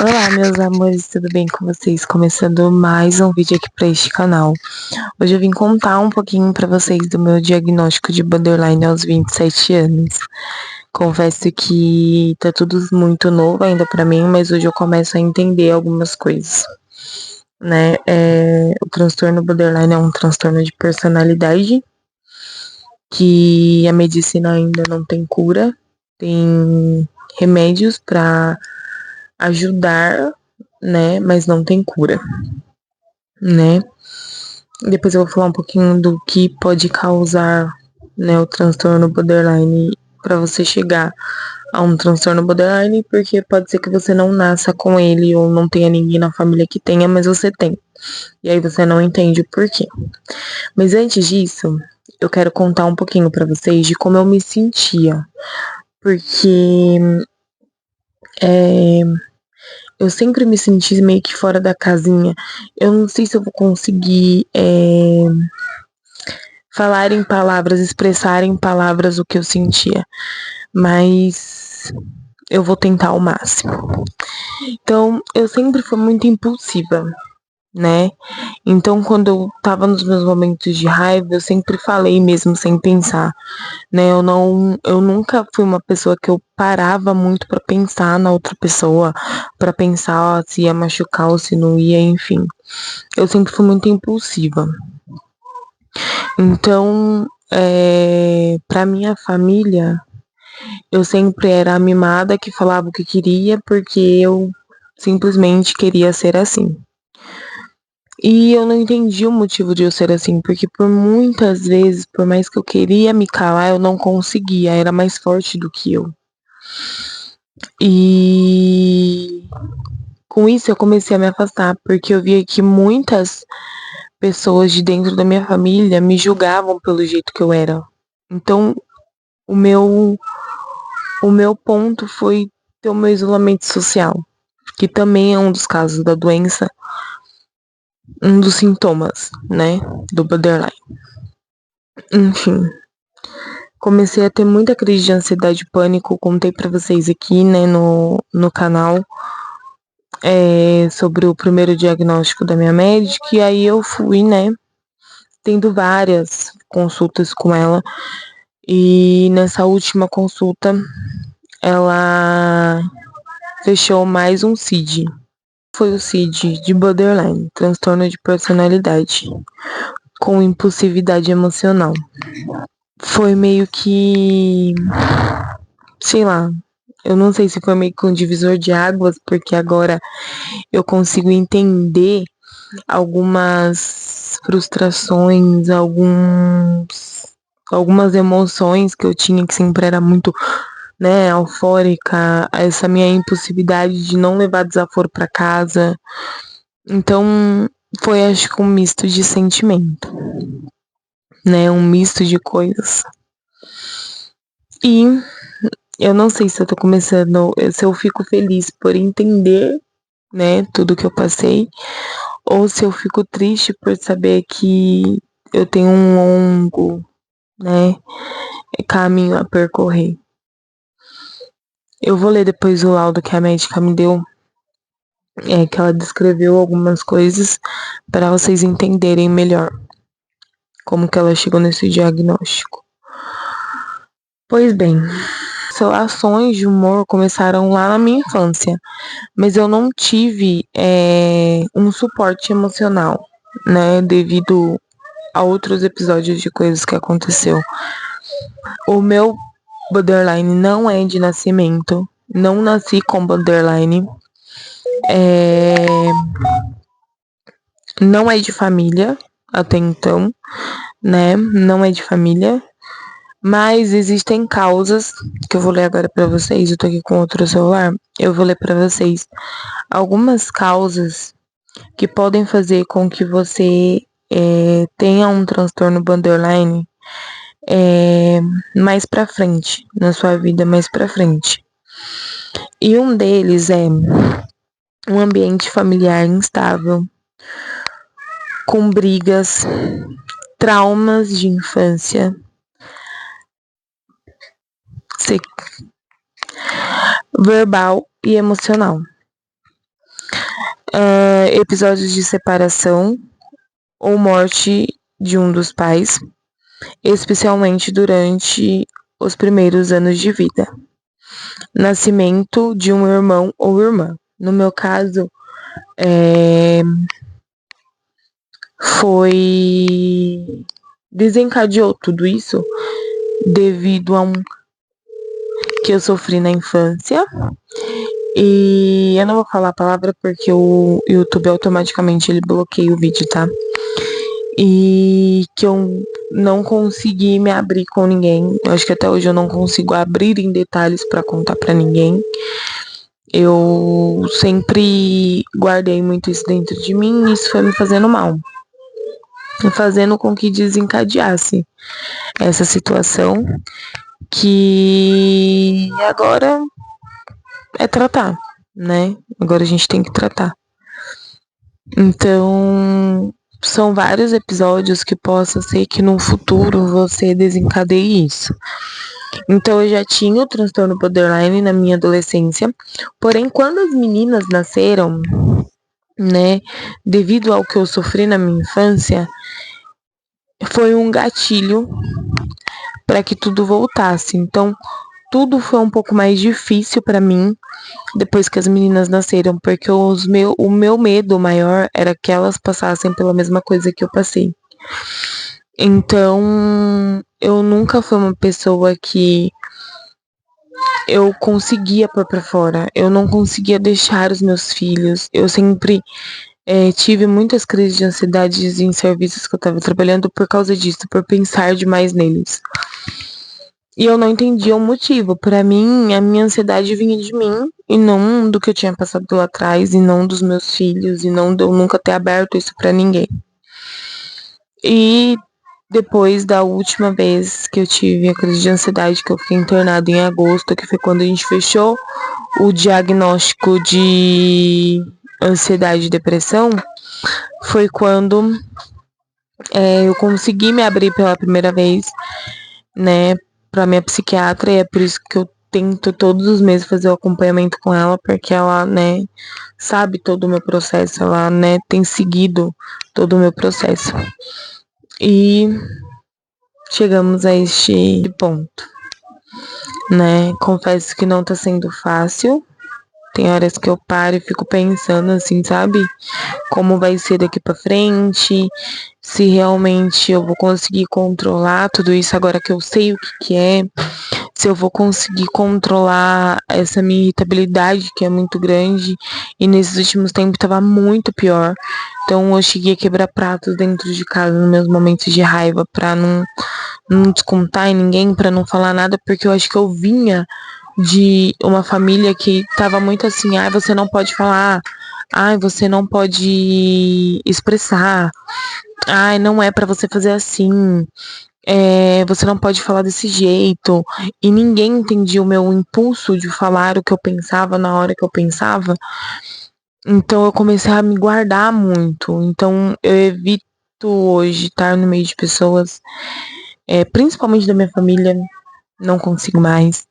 Olá, meus amores, tudo bem com vocês? Começando mais um vídeo aqui para este canal. Hoje eu vim contar um pouquinho para vocês do meu diagnóstico de borderline aos 27 anos. Confesso que tá tudo muito novo ainda para mim, mas hoje eu começo a entender algumas coisas, né? O transtorno borderline é um transtorno de personalidade que a medicina ainda não tem cura, tem remédios para ajudar, né, mas não tem cura, né? Depois eu vou falar um pouquinho do que pode causar, né, o transtorno borderline para você chegar a um transtorno borderline, porque pode ser que você não nasça com ele ou não tenha ninguém na família que tenha, mas você tem. E aí você não entende o porquê. Mas antes disso, eu quero contar um pouquinho para vocês de como eu me sentia, porque eu sempre me senti meio que fora da casinha. Eu não sei se eu vou conseguir falar em palavras, expressar em palavras o que eu sentia, mas eu vou tentar ao máximo. Então, eu sempre fui muito impulsiva, né? Então, quando eu tava nos meus momentos de raiva, eu sempre falei mesmo sem pensar, né? Eu nunca fui uma pessoa que eu parava muito pra pensar na outra pessoa, pra pensar se ia machucar ou se não ia, enfim. Eu sempre fui muito impulsiva. Então, pra minha família, eu sempre era a mimada que falava o que queria, porque eu simplesmente queria ser assim. E eu não entendi o motivo de eu ser assim, porque por muitas vezes, por mais que eu queria me calar, eu não conseguia, era mais forte do que eu. E com isso eu comecei a me afastar, porque eu via que muitas pessoas de dentro da minha família me julgavam pelo jeito que eu era. Então, o meu ponto foi ter o meu isolamento social, que também é um dos casos da doença, um dos sintomas, né, do borderline. Enfim, comecei a ter muita crise de ansiedade e pânico, contei pra vocês aqui, né, no canal, sobre o primeiro diagnóstico da minha médica, e aí eu fui, né, tendo várias consultas com ela, e nessa última consulta, ela fechou mais um CID. Foi o CID de borderline, transtorno de personalidade, com impulsividade emocional. Foi meio que, sei lá, eu não sei se foi meio que um divisor de águas, porque agora eu consigo entender algumas frustrações, algumas emoções que eu tinha que sempre era muito, né, eufórica, essa minha impulsividade de não levar desaforo para casa. Então, foi acho que um misto de sentimento, né, um misto de coisas. E eu não sei se eu tô começando, se eu fico feliz por entender, né, tudo que eu passei, ou se eu fico triste por saber que eu tenho um longo, né, caminho a percorrer. Eu vou ler depois o laudo que a médica me deu, que ela descreveu algumas coisas para vocês entenderem melhor como que ela chegou nesse diagnóstico. Pois bem, oscilações de humor começaram lá na minha infância, mas eu não tive um suporte emocional, né, devido a outros episódios de coisas que aconteceu. O meu borderline não é de nascimento, não nasci com borderline, não é de família até então, né, não é de família, mas existem causas que eu vou ler agora pra vocês. Eu tô aqui com outro celular, eu vou ler pra vocês algumas causas que podem fazer com que você tenha um transtorno borderline mais pra frente, na sua vida mais pra frente. E um deles é um ambiente familiar instável, com brigas, traumas de infância, verbal e emocional. episódios de separação ou morte de um dos pais, especialmente durante os primeiros anos de vida. Nascimento de um irmão ou irmã. No meu caso, desencadeou tudo isso devido a um que eu sofri na infância. E eu não vou falar a palavra porque o YouTube automaticamente ele bloqueia o vídeo, tá? E que eu não consegui me abrir com ninguém. Eu acho que até hoje eu não consigo abrir em detalhes para contar para ninguém. Eu sempre guardei muito isso dentro de mim e isso foi me fazendo mal. Fazendo com que desencadeasse essa situação que agora é tratar, né? Agora a gente tem que tratar. Então, são vários episódios que possa ser que no futuro você desencadeie isso. Então, eu já tinha o transtorno borderline na minha adolescência, porém, quando as meninas nasceram, né, devido ao que eu sofri na minha infância, foi um gatilho para que tudo voltasse. Então, tudo foi um pouco mais difícil para mim depois que as meninas nasceram, porque o meu medo maior era que elas passassem pela mesma coisa que eu passei. Então, eu nunca fui uma pessoa que eu conseguia pôr pra fora. Eu não conseguia deixar os meus filhos. Eu sempre tive muitas crises de ansiedade em serviços que eu tava trabalhando por causa disso, por pensar demais neles. E eu não entendia o motivo. Pra mim, a minha ansiedade vinha de mim e não do que eu tinha passado lá atrás, e não dos meus filhos, e não de eu nunca ter aberto isso pra ninguém. E depois da última vez que eu tive a crise de ansiedade, que eu fiquei internada em agosto, que foi quando a gente fechou o diagnóstico de ansiedade e depressão, foi quando eu consegui me abrir pela primeira vez, né, pra minha psiquiatra, e é por isso que eu tento todos os meses fazer o acompanhamento com ela, porque ela, né, sabe todo o meu processo, ela, né, tem seguido todo o meu processo. E chegamos a este ponto, né? Confesso que não tá sendo fácil. Tem horas que eu paro e fico pensando assim, sabe? Como vai ser daqui pra frente, se realmente eu vou conseguir controlar tudo isso agora que eu sei o que é, se eu vou conseguir controlar essa minha irritabilidade que é muito grande e nesses últimos tempos tava muito pior. Então eu cheguei a quebrar pratos dentro de casa nos meus momentos de raiva pra não descontar em ninguém, pra não falar nada, porque eu acho que eu vinha de uma família que tava muito assim, você não pode falar, você não pode expressar, não é pra você fazer assim, você não pode falar desse jeito, e ninguém entendia o meu impulso de falar o que eu pensava na hora que eu pensava. Então eu comecei a me guardar muito. Então eu evito hoje estar no meio de pessoas, principalmente da minha família, não consigo mais.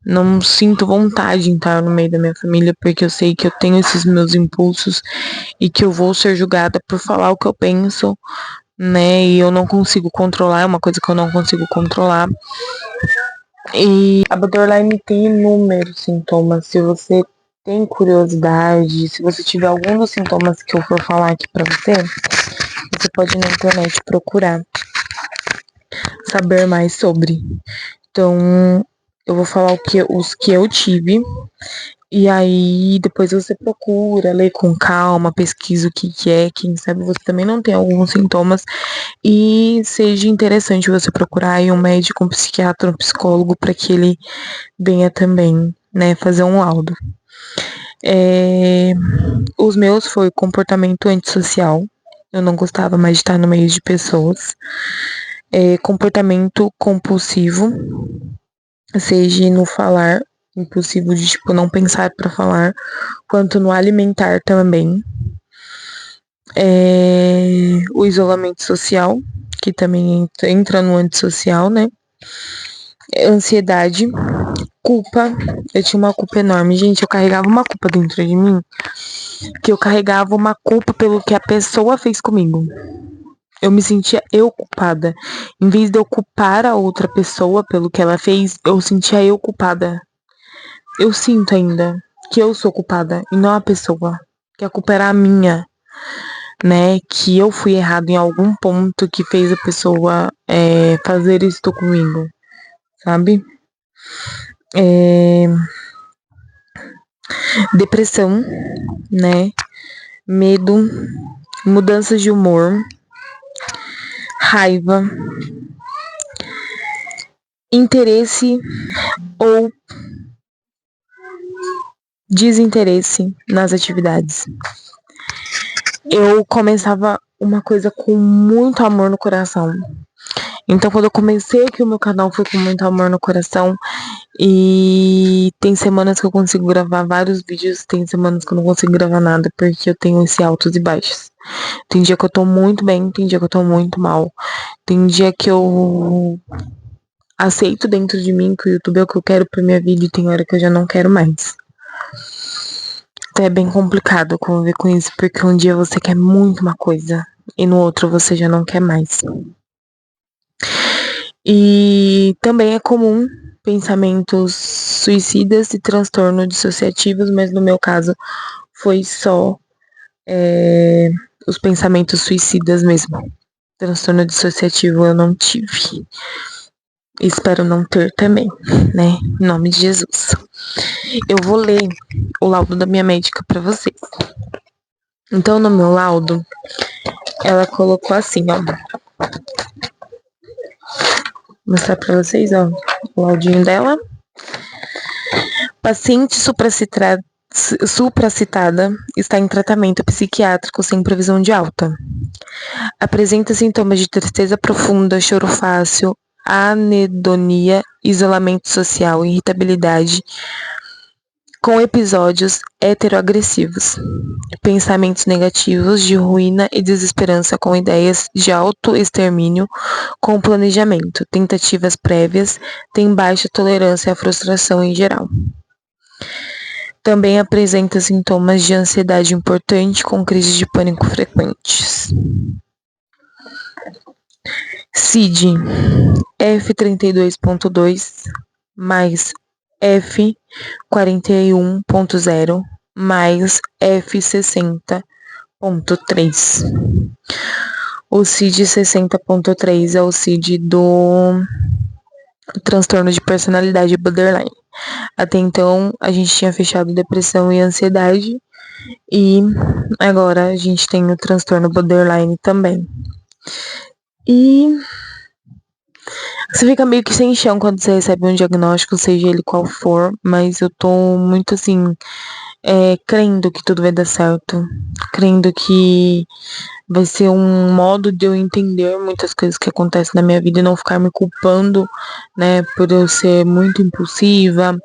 Não sinto vontade de estar no meio da minha família, porque eu sei que eu tenho esses meus impulsos e que eu vou ser julgada por falar o que eu penso, né? E eu não consigo controlar, é uma coisa que eu não consigo controlar. E a borderline tem inúmeros sintomas. Se você tem curiosidade, se você tiver algum dos sintomas que eu for falar aqui pra você, você pode ir na internet procurar saber mais sobre. Então, eu vou falar os que eu tive. E aí, depois você procura, lê com calma, pesquisa o que é. Quem sabe você também não tem alguns sintomas. E seja interessante você procurar aí um médico, um psiquiatra, um psicólogo, para que ele venha também, né, fazer um laudo. Os meus foi comportamento antissocial. Eu não gostava mais de estar no meio de pessoas. Comportamento compulsivo, seja no falar, impulsivo de tipo não pensar para falar, quanto no alimentar também. O isolamento social, que também entra no antissocial, né? Ansiedade, culpa. Eu tinha uma culpa enorme, gente. Eu carregava uma culpa dentro de mim que eu carregava uma culpa pelo que a pessoa fez comigo. Eu me sentia eu culpada. Em vez de eu culpar a outra pessoa pelo que ela fez, eu sentia eu culpada. Eu sinto ainda que eu sou culpada e não a pessoa. Que a culpa era minha, né? Que eu fui errado em algum ponto que fez a pessoa fazer isso comigo, sabe? Depressão, né? Medo, mudanças de humor, raiva, interesse ou desinteresse nas atividades. Eu começava uma coisa com muito amor no coração. Então, quando eu comecei aqui o meu canal, foi com muito amor no coração. E tem semanas que eu consigo gravar vários vídeos, tem semanas que eu não consigo gravar nada, porque eu tenho esse altos e baixos. Tem dia que eu tô muito bem, tem dia que eu tô muito mal. Tem dia que eu aceito dentro de mim que o YouTube é o que eu quero pra minha vida e tem hora que eu já não quero mais. Então é bem complicado conviver com isso, porque um dia você quer muito uma coisa e no outro você já não quer mais. E também é comum pensamentos suicidas e transtornos dissociativos, mas no meu caso foi só os pensamentos suicidas mesmo. Transtorno dissociativo eu não tive. Espero não ter também, né? Em nome de Jesus. Eu vou ler o laudo da minha médica pra vocês. Então, no meu laudo, ela colocou assim, ó. Vou mostrar pra vocês, ó, o laudinho dela. Paciente supracitada está em tratamento psiquiátrico sem previsão de alta. Apresenta sintomas de tristeza profunda, choro fácil, anedonia, isolamento social, irritabilidade, com episódios heteroagressivos, pensamentos negativos de ruína e desesperança com ideias de autoextermínio com planejamento, tentativas prévias, tem baixa tolerância à frustração em geral. Também apresenta sintomas de ansiedade importante com crises de pânico frequentes. CID F32.2 mais F41.0 mais F60.3. O CID 60.3 é o CID do transtorno de personalidade borderline. Até então, a gente tinha fechado depressão e ansiedade, e agora a gente tem o transtorno borderline também. E você fica meio que sem chão quando você recebe um diagnóstico, seja ele qual for, mas eu tô muito assim, crendo que tudo vai dar certo, crendo que vai ser um modo de eu entender muitas coisas que acontecem na minha vida e não ficar me culpando, né, por eu ser muito impulsiva,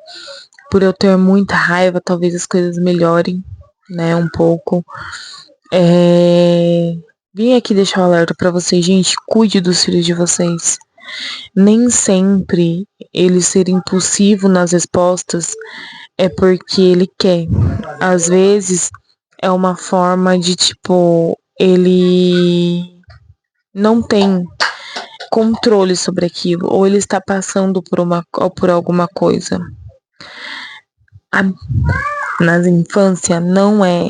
por eu ter muita raiva, talvez as coisas melhorem, né, um pouco. Vim aqui deixar o alerta pra vocês, gente, cuide dos filhos de vocês. Nem sempre ele ser impulsivo nas respostas é porque ele quer. Às vezes é uma forma de tipo, ele não tem controle sobre aquilo, ou ele está passando por alguma coisa. Nas infâncias não é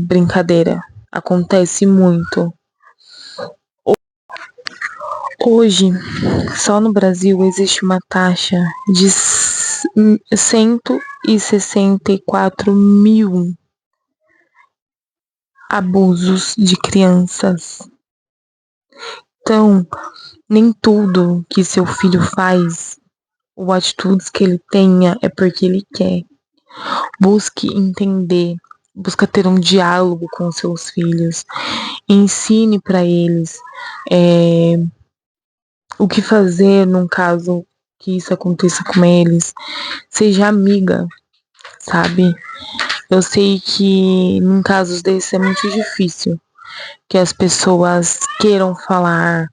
brincadeira. Acontece muito. Hoje, só no Brasil existe uma taxa de 164 mil abusos de crianças. Então, nem tudo que seu filho faz ou atitudes que ele tenha é porque ele quer. Busque entender, busca ter um diálogo com seus filhos, ensine para eles o que fazer num caso que isso aconteça com eles. Seja amiga, sabe? Eu sei que em casos desses é muito difícil que as pessoas queiram falar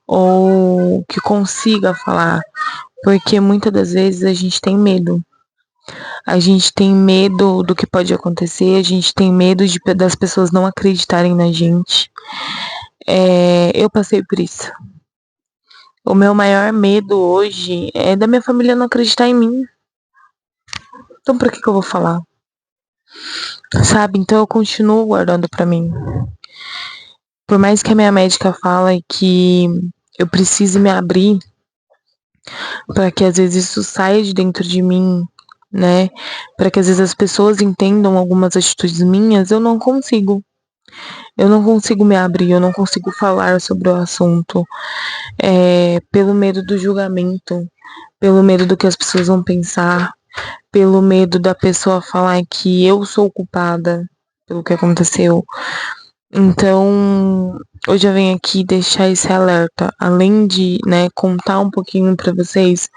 ou que consiga falar, porque muitas das vezes a gente tem medo. A gente tem medo do que pode acontecer, a gente tem medo das pessoas não acreditarem na gente. Eu passei por isso. O meu maior medo hoje é da minha família não acreditar em mim. Então por que eu vou falar? Sabe? Então eu continuo guardando pra mim. Por mais que a minha médica fale que eu precise me abrir para que às vezes isso saia de dentro de mim, né? Para que às vezes as pessoas entendam algumas atitudes minhas, eu não consigo. Eu não consigo me abrir, eu não consigo falar sobre o assunto. Pelo medo do julgamento, pelo medo do que as pessoas vão pensar, pelo medo da pessoa falar que eu sou culpada pelo que aconteceu. Então, hoje eu venho aqui deixar esse alerta, além de, né, contar um pouquinho para vocês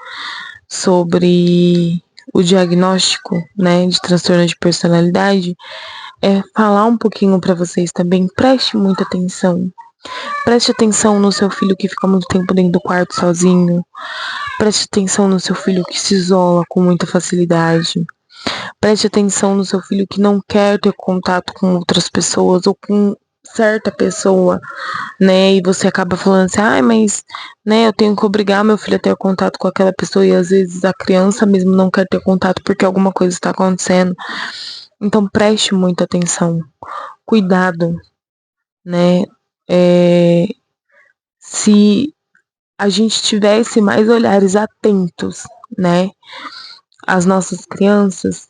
sobre o diagnóstico, né, de transtorno de personalidade, falar um pouquinho para vocês também. Preste muita atenção. Preste atenção no seu filho que fica muito tempo dentro do quarto sozinho. Preste atenção no seu filho que se isola com muita facilidade. Preste atenção no seu filho que não quer ter contato com outras pessoas ou com certa pessoa, né? E você acaba falando assim, mas, né, eu tenho que obrigar meu filho a ter contato com aquela pessoa e às vezes a criança mesmo não quer ter contato porque alguma coisa está acontecendo. Então preste muita atenção. Cuidado, né? Se a gente tivesse mais olhares atentos, né, às nossas crianças,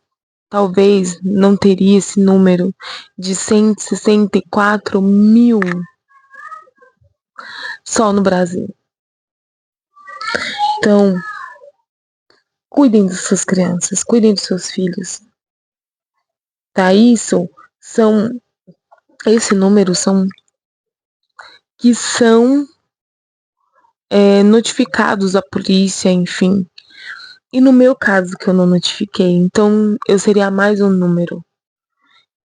talvez não teria esse número de 164 mil só no Brasil. Então, cuidem das suas crianças, cuidem dos seus filhos. Tá? Esse número são que são notificados à polícia, enfim. E no meu caso, que eu não notifiquei, então eu seria mais um número.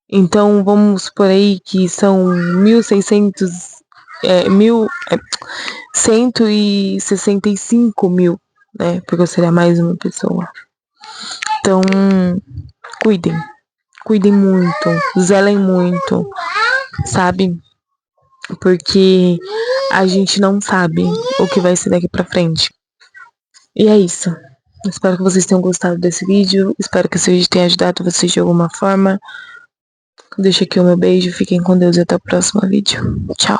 Então, vamos por aí que são 165 mil, né? Porque eu seria mais uma pessoa. Então, cuidem. Cuidem muito. Zelem muito. Sabe? Porque a gente não sabe o que vai ser daqui pra frente. E é isso. Espero que vocês tenham gostado desse vídeo. Espero que esse vídeo tenha ajudado vocês de alguma forma. Deixo aqui o meu beijo. Fiquem com Deus e até o próximo vídeo. Tchau.